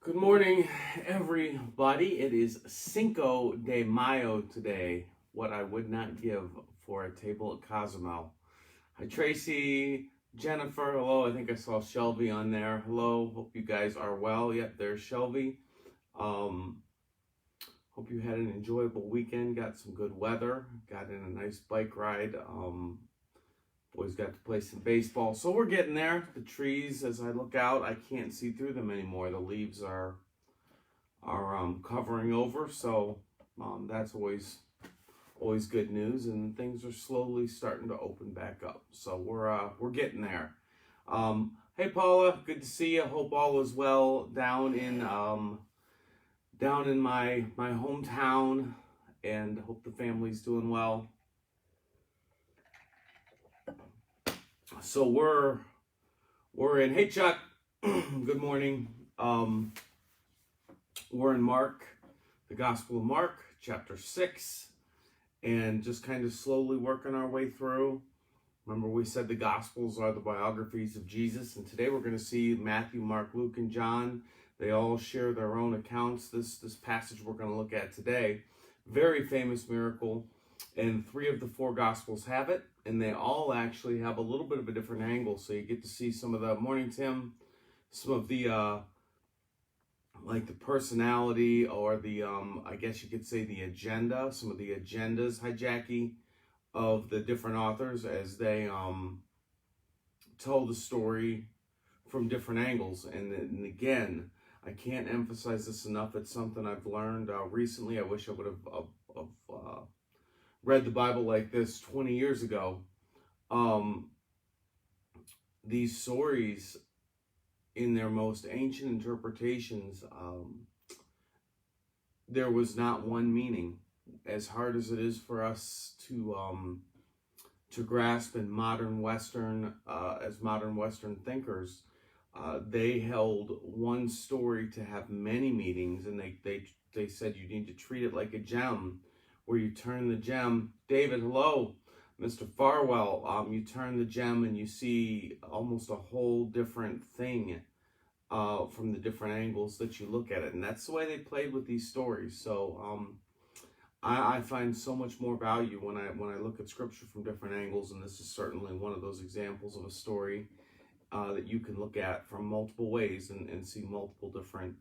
Good morning, everybody. It is Cinco de Mayo today. What I would not give for a table at Cozumel. Hi, Tracy, Jennifer. Hello. I think I saw Shelby on there. Hello. Hope you guys are well. Yep, there's Shelby. Hope you had an enjoyable weekend. Got some good weather. Got in a nice bike ride. Boys got to play some baseball. So we're getting there. The trees, as I look out, I can't see through them anymore. The leaves are covering over. So that's always good news. And things are slowly starting to open back up. So we're getting there. Hey Paula, good to see you. Hope all is well down in my hometown, and hope the family's doing well. So we're in. Hey Chuck, good morning. We're in Mark, the Gospel of Mark, chapter 6, and just kind of slowly working our way through. Remember, we said the Gospels are the biographies of Jesus, and today we're going to see Matthew, Mark, Luke, and John. They all share their own accounts. This passage we're going to look at today, very famous miracle, and 3 of the 4 Gospels have it, and they all actually have a little bit of a different angle. So you get to see some of the morning, Tim, some of the like the personality, or the I guess you could say the agenda, some of the agendas, hi Jackie, of the different authors as they tell the story from different angles. And again, I can't emphasize this enough. It's something I've learned recently. I wish I would have read the Bible like this 20 years ago. These stories, in their most ancient interpretations, there was not one meaning. As hard as it is for us to grasp in modern Western, as modern Western thinkers, they held one story to have many meanings, and they said you need to treat it like a gem, where you turn the gem. David, hello. Mr. Farwell, you turn the gem and you see almost a whole different thing from the different angles that you look at it. And that's the way they played with these stories. So I find so much more value when I look at scripture from different angles, and this is certainly one of those examples of a story that you can look at from multiple ways and see multiple different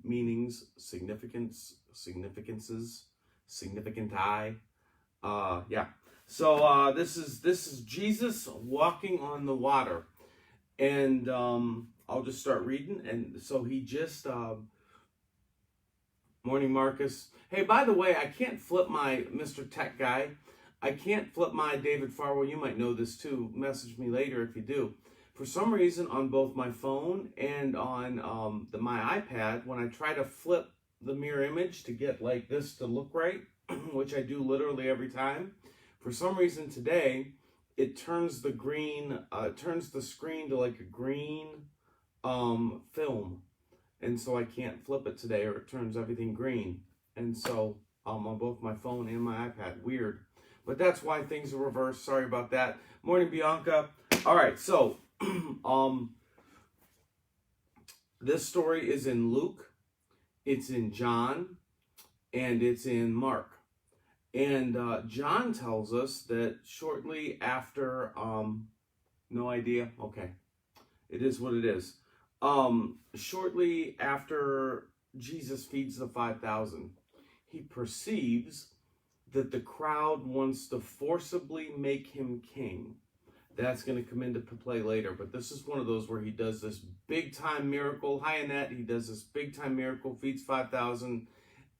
meanings, significances, significanti. Yeah. So this is Jesus walking on the water, and I'll just start reading. And so he just morning, Marcus. Hey, by the way, I can't flip my Mr. Tech Guy. I can't flip my David Farwell. You might know this too. Message me later if you do. For some reason, on both my phone and on my iPad, when I try to flip the mirror image to get like this to look right, which I do literally every time, for some reason today, it turns the screen to like a green film. And so I can't flip it today, or it turns everything green. And so on both my phone and my iPad. Weird. But that's why things are reversed. Sorry about that. Morning, Bianca. All right, so this story is in Luke, it's in John, and it's in Mark. And John tells us that shortly after, no idea, okay, it is what it is. Shortly after Jesus feeds the 5,000, he perceives that the crowd wants to forcibly make him king. That's going to come into play later, but this is one of those where he does this big time miracle. Hi, Annette. He does this big time miracle, feeds 5,000,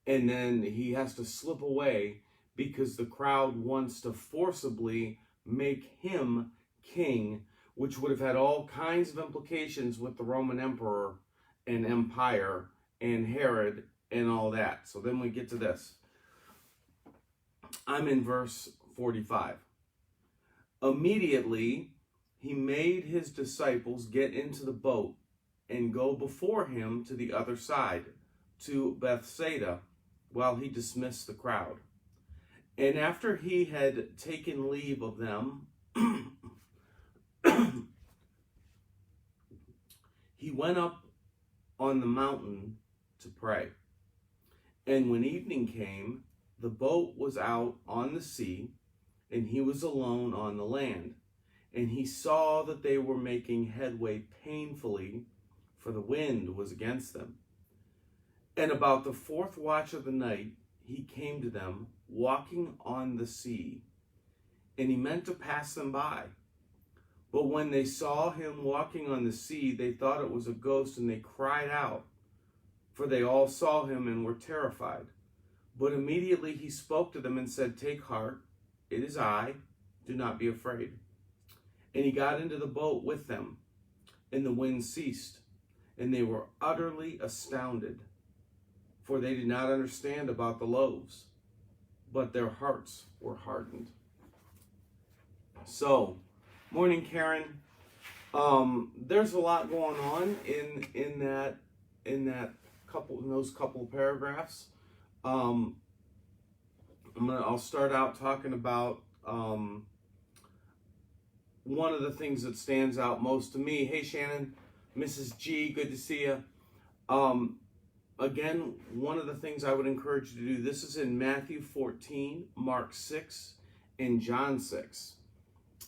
and then he has to slip away because the crowd wants to forcibly make him king, which would have had all kinds of implications with the Roman emperor and empire and Herod and all that. So then we get to this. I'm in verse 45. Immediately, he made his disciples get into the boat and go before him to the other side, to Bethsaida, while he dismissed the crowd. And after he had taken leave of them, he went up on the mountain to pray. And when evening came, the boat was out on the sea, and he was alone on the land. And he saw that they were making headway painfully, for the wind was against them. And about the fourth watch of the night, he came to them, walking on the sea, and he meant to pass them by. But when they saw him walking on the sea, they thought it was a ghost, and they cried out, for they all saw him and were terrified. But immediately he spoke to them and said, "Take heart, it is I, do not be afraid." And he got into the boat with them, and the wind ceased, and they were utterly astounded, for they did not understand about the loaves, but their hearts were hardened. So, morning, Karen. There's a lot going on in those couple of paragraphs. I'll start out talking about one of the things that stands out most to me. Hey, Shannon, Mrs. G, good to see you. Again, one of the things I would encourage you to do, this is in Matthew 14, Mark 6, and John 6.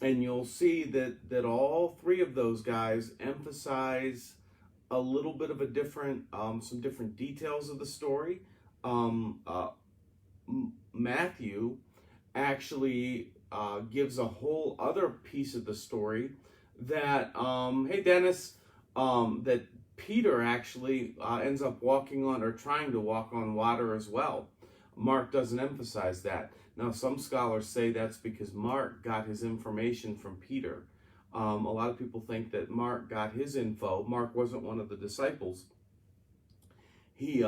And you'll see that all three of those guys emphasize a little bit of a different, some different details of the story. Matthew actually gives a whole other piece of the story that, hey Dennis, that Peter actually ends up walking on, or trying to walk on water as well. Mark doesn't emphasize that. Now, some scholars say that's because Mark got his information from Peter. A lot of people think that Mark got his info. Mark wasn't one of the disciples. They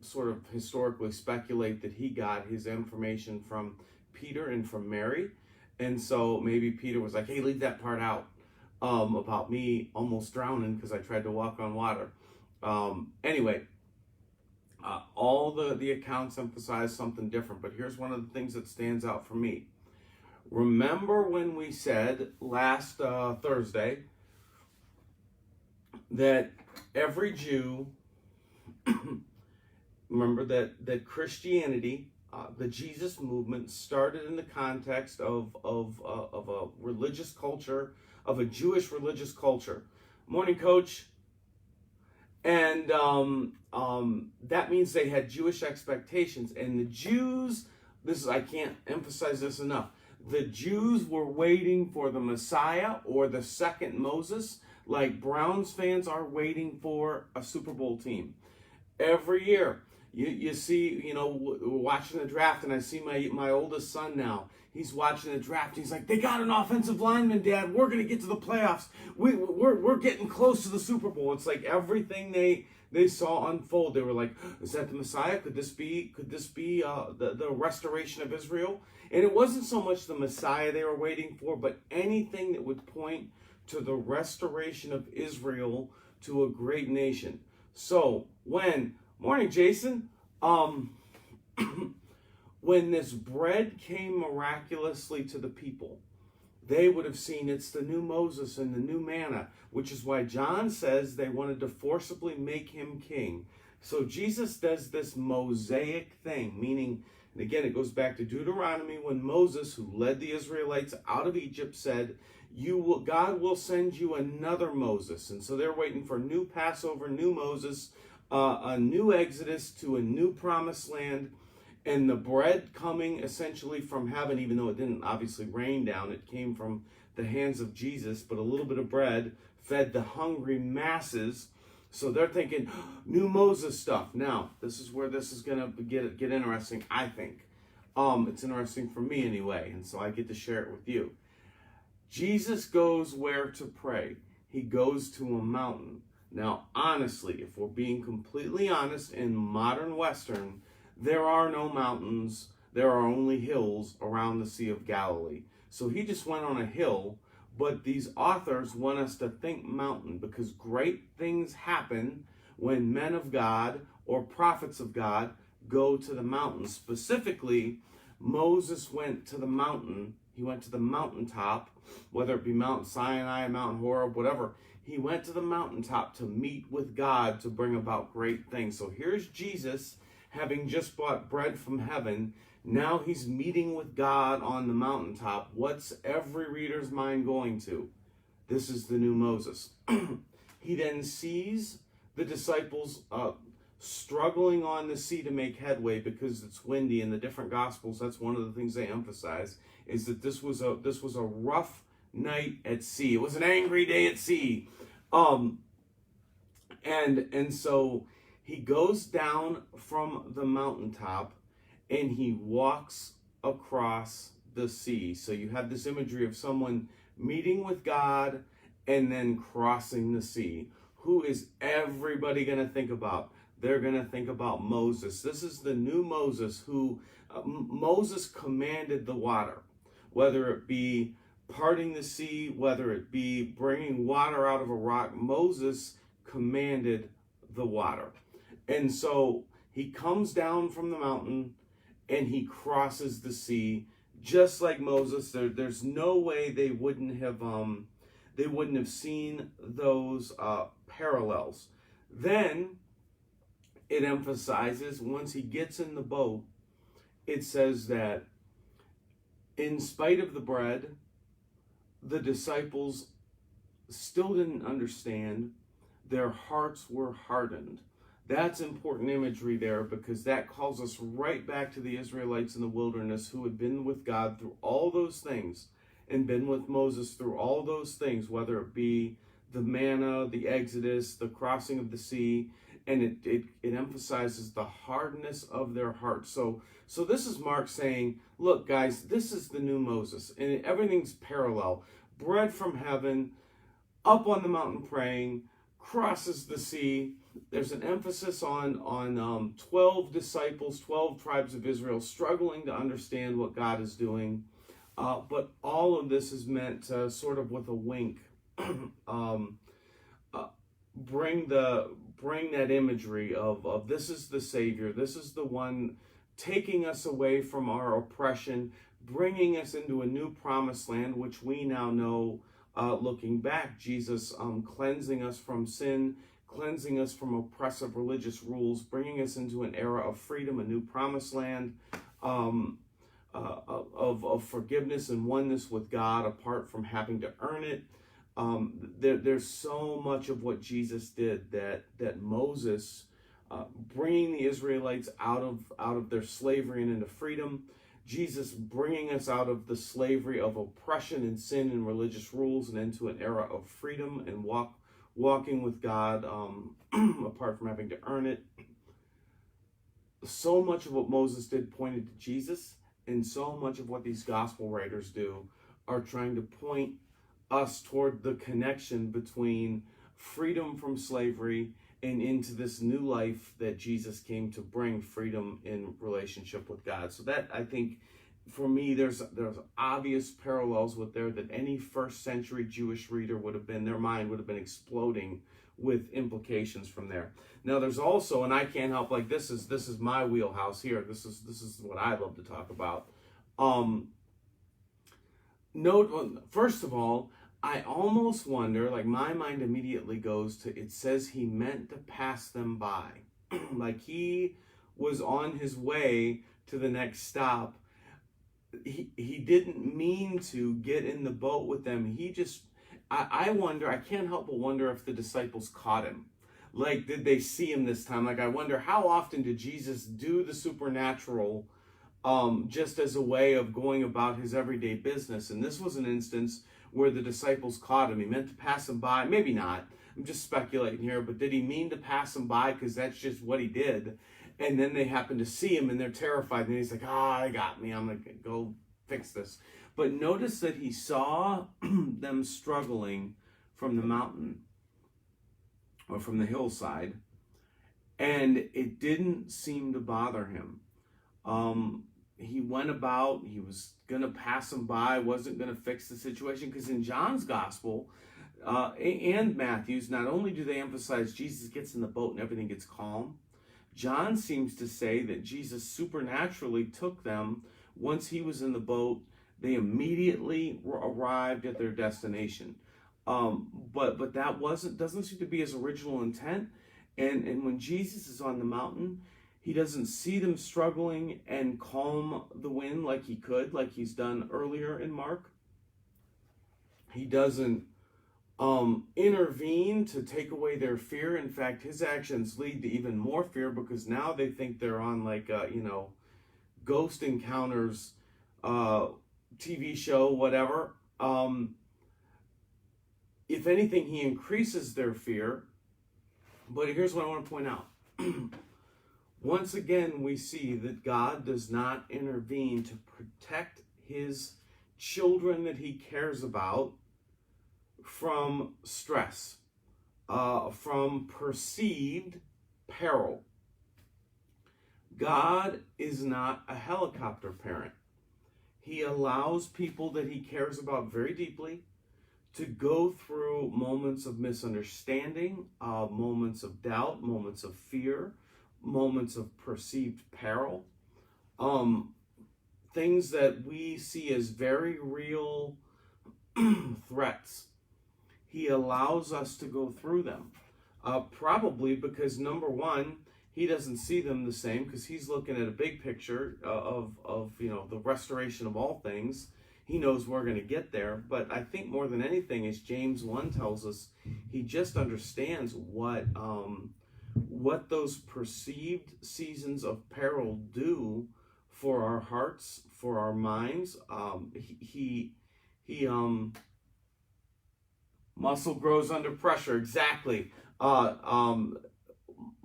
sort of historically speculate that he got his information from Peter and from Mary. And so maybe Peter was like, "Hey, leave that part out about me almost drowning because I tried to walk on water." Anyway, all the accounts emphasize something different, but here's one of the things that stands out for me. Remember when we said last Thursday that every Jew, remember that Christianity, the Jesus movement, started in the context of a religious culture, of a Jewish religious culture. Morning, Coach. And that means they had Jewish expectations. And the Jews, I can't emphasize this enough, the Jews were waiting for the Messiah or the second Moses, like Browns fans are waiting for a Super Bowl team. Every year, you see, we're watching the draft, and I see my oldest son now. He's watching the draft. He's like, "They got an offensive lineman, Dad. We're going to get to the playoffs. We're getting close to the Super Bowl." It's like everything they saw unfold. They were like, "Is that the Messiah? Could this be the restoration of Israel?" And it wasn't so much the Messiah they were waiting for, but anything that would point to the restoration of Israel to a great nation. So morning, Jason. When this bread came miraculously to the people, they would have seen it's the new Moses and the new manna, which is why John says they wanted to forcibly make him king. So Jesus does this Mosaic thing, meaning, and again, it goes back to Deuteronomy, when Moses, who led the Israelites out of Egypt, said, God will send you another Moses. And so they're waiting for new Passover, new Moses, a new Exodus to a new promised land. And the bread coming essentially from heaven, even though it didn't obviously rain down, it came from the hands of Jesus, but a little bit of bread fed the hungry masses. So they're thinking, new Moses stuff. Now, this is where this is going to get interesting, I think. It's interesting for me anyway, and so I get to share it with you. Jesus goes where to pray. He goes to a mountain. Now, honestly, if we're being completely honest, in modern Western, there are no mountains, there are only hills around the Sea of Galilee. So he just went on a hill, but these authors want us to think mountain, because great things happen when men of God or prophets of God go to the mountain. Specifically, Moses went to the mountain. He went to the mountaintop, whether it be Mount Sinai, Mount Horeb, whatever. He went to the mountaintop to meet with God to bring about great things. So here's Jesus having just brought bread from heaven. Now he's meeting with God on the mountaintop. What's every reader's mind going to? This is the new Moses. He then sees the disciples struggling on the sea to make headway because it's windy. In the different Gospels, that's one of the things they emphasize, is that this was a rough night at sea. It was an angry day at sea. And so he goes down from the mountaintop and he walks across the sea. So you have this imagery of someone meeting with God and then crossing the sea. Who is everybody going to think about? They're going to think about Moses. This is the new Moses who Moses commanded the water, whether it be parting the sea, whether it be bringing water out of a rock. Moses commanded the water. And so he comes down from the mountain and he crosses the sea just like Moses. There's no way they wouldn't have seen those parallels. Then it emphasizes, once he gets in the boat, it says that in spite of the bread, the disciples still didn't understand. Their hearts were hardened. That's important imagery there, because that calls us right back to the Israelites in the wilderness who had been with God through all those things and been with Moses through all those things, whether it be the manna, the Exodus, the crossing of the sea, and it emphasizes the hardness of their hearts. So this is Mark saying, look, guys, this is the new Moses, and everything's parallel. Bread from heaven, up on the mountain praying, crosses the sea. There's an emphasis on 12 disciples, 12 tribes of Israel struggling to understand what God is doing. But all of this is meant to sort of with a wink bring that imagery of this is the Savior, this is the one taking us away from our oppression, bringing us into a new promised land, which we now know, looking back, Jesus cleansing us from sin, cleansing us from oppressive religious rules, bringing us into an era of freedom, a new promised land, of forgiveness and oneness with God apart from having to earn it. There's so much of what Jesus did that Moses, bringing the Israelites out of their slavery and into freedom, Jesus bringing us out of the slavery of oppression and sin and religious rules and into an era of freedom and walking with God apart from having to earn it. So much of what Moses did pointed to Jesus, and so much of what these gospel writers do are trying to point us toward the connection between freedom from slavery and into this new life that Jesus came to bring, freedom in relationship with God. So that, I think, for me, there's obvious parallels with there that any first century Jewish reader their mind would have been exploding with implications from there. Now there's also, and I can't help, like, this is my wheelhouse here. This is what I love to talk about. First of all, I almost wonder, like, my mind immediately goes to, it says he meant to pass them by. Like he was on his way to the next stop. He didn't mean to get in the boat with them. I wonder, I can't help but wonder if the disciples caught him. Like, did they see him this time? Like, I wonder, how often did Jesus do the supernatural just as a way of going about his everyday business? And this was an instance where the disciples caught him. He meant to pass him by. Maybe not. I'm just speculating here. But did he mean to pass him by because that's just what he did? And then they happen to see him and they're terrified. And he's like, they got me. I'm going to go fix this. But notice that he saw them struggling from the mountain or from the hillside. And it didn't seem to bother him. He went about, he was going to pass them by, wasn't going to fix the situation. Because in John's gospel and Matthew's, not only do they emphasize Jesus gets in the boat and everything gets calm, John seems to say that Jesus supernaturally took them. Once he was in the boat, they immediately arrived at their destination. But that doesn't seem to be his original intent. And when Jesus is on the mountain, he doesn't see them struggling and calm the wind like he could, like he's done earlier in Mark. He doesn't intervene to take away their fear. In fact, his actions lead to even more fear, because now they think they're on like Ghost Encounters TV show, whatever. If anything, he increases their fear. But here's what I want to point out. Once again, we see that God does not intervene to protect his children that he cares about from stress, from perceived peril. God is not a helicopter parent. He allows people that he cares about very deeply to go through moments of misunderstanding, moments of doubt, moments of fear, moments of perceived peril, things that we see as very real threats. He allows us to go through them, probably because, number one, he doesn't see them the same, because he's looking at a big picture of the restoration of all things. He knows we're going to get there. But I think more than anything, as James 1 tells us, he just understands what those perceived seasons of peril do for our hearts, for our minds. Muscle grows under pressure. Exactly.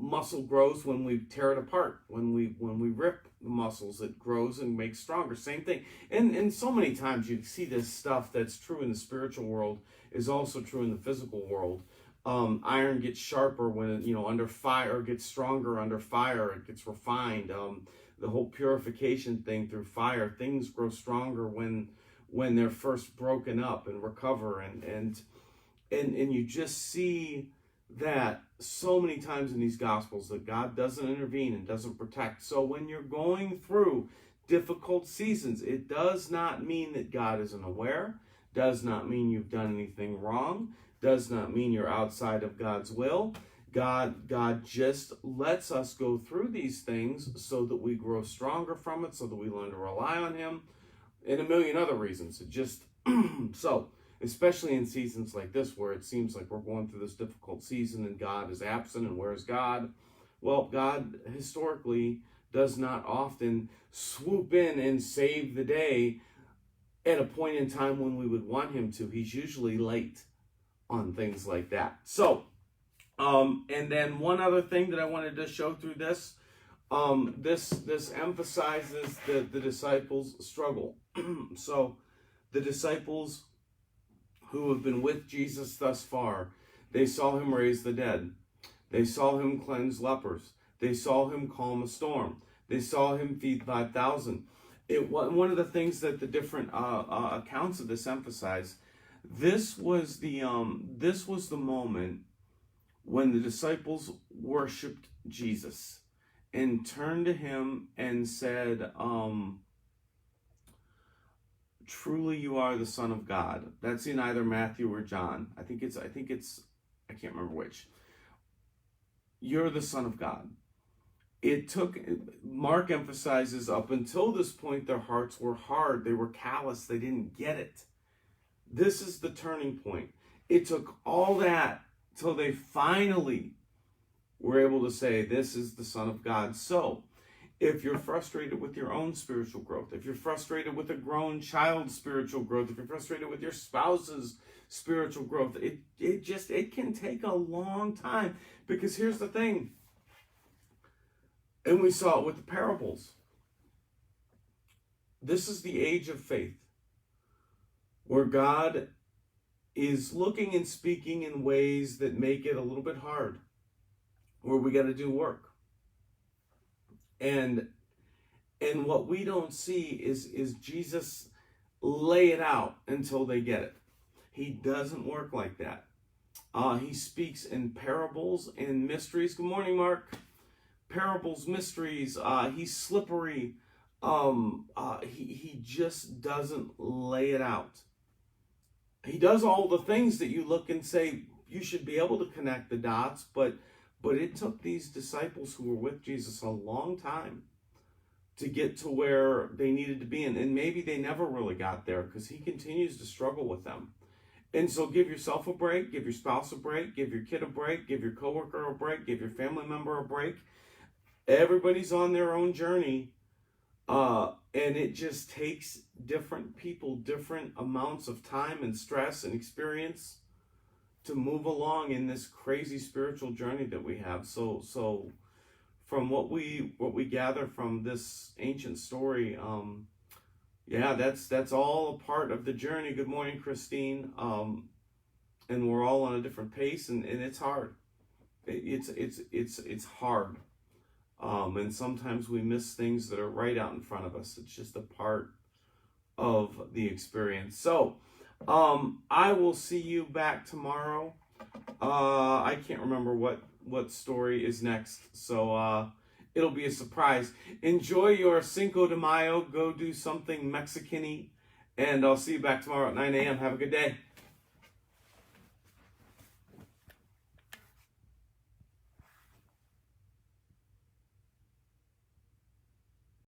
Muscle grows when we tear it apart. When we rip the muscles, it grows and makes stronger. Same thing. And so many times you see this stuff that's true in the spiritual world is also true in the physical world. Iron gets sharper when under fire, or gets stronger under fire. It gets refined. The whole purification thing through fire. Things grow stronger when they're first broken up and recover. And you just see that so many times in these Gospels, that God doesn't intervene and doesn't protect. So when you're going through difficult seasons, it does not mean that God isn't aware, does not mean you've done anything wrong, does not mean you're outside of God's will. God just lets us go through these things so that we grow stronger from it, so that we learn to rely on him, and a million other reasons. It just so especially in seasons like this, where it seems like we're going through this difficult season and God is absent, and where's God? Well, God historically does not often swoop in and save the day at a point in time when we would want him to. He's usually late on things like that. So, and then one other thing that I wanted to show through this, this emphasizes the disciples' struggle. So the disciples who have been with Jesus thus far, they saw him raise the dead. They saw him cleanse lepers. They saw him calm a storm. They saw him feed 5,000. One of the things that the different accounts of this emphasize, this was the moment when the disciples worshipped Jesus and turned to him and said, truly you are the Son of God. That's in either Matthew or John. I think it's I can't remember which. You're the Son of God. Mark emphasizes, up until this point their hearts were hard, they were callous, they didn't get it. This is the turning point. It took all that till they finally were able to say, this is the Son of God. So if you're frustrated with your own spiritual growth, if you're frustrated with a grown child's spiritual growth, if you're frustrated with your spouse's spiritual growth, it can take a long time. Because here's the thing, and we saw it with the parables. This is the age of faith, where God is looking and speaking in ways that make it a little bit hard, where we got to do work. And what we don't see is Jesus lay it out until they get it. He doesn't work like that. He speaks in parables and mysteries. Good morning, Mark. Parables, mysteries. He's slippery. He just doesn't lay it out. he does all the things that you look and say you should be able to connect the dots, but it took these disciples who were with Jesus a long time to get to where they needed to be, and maybe they never really got there because he continues to struggle with them. And so give yourself a break, give your spouse a break, give your kid a break, give your coworker a break, give your family member a break. Everybody's on their own journey, and it just takes different people different amounts of time and stress and experience to move along in this crazy spiritual journey that we have. So from what we gather from this ancient story, yeah, that's all a part of the journey. Good morning, Christine. And we're all on a different pace, and it's hard. It's hard. And sometimes we miss things that are right out in front of us. It's just a part of the experience. So, I will see you back tomorrow. I can't remember what story is next, so it'll be a surprise. Enjoy your Cinco de Mayo. Go do something Mexican-y, and I'll see you back tomorrow at 9 a.m. Have a good day.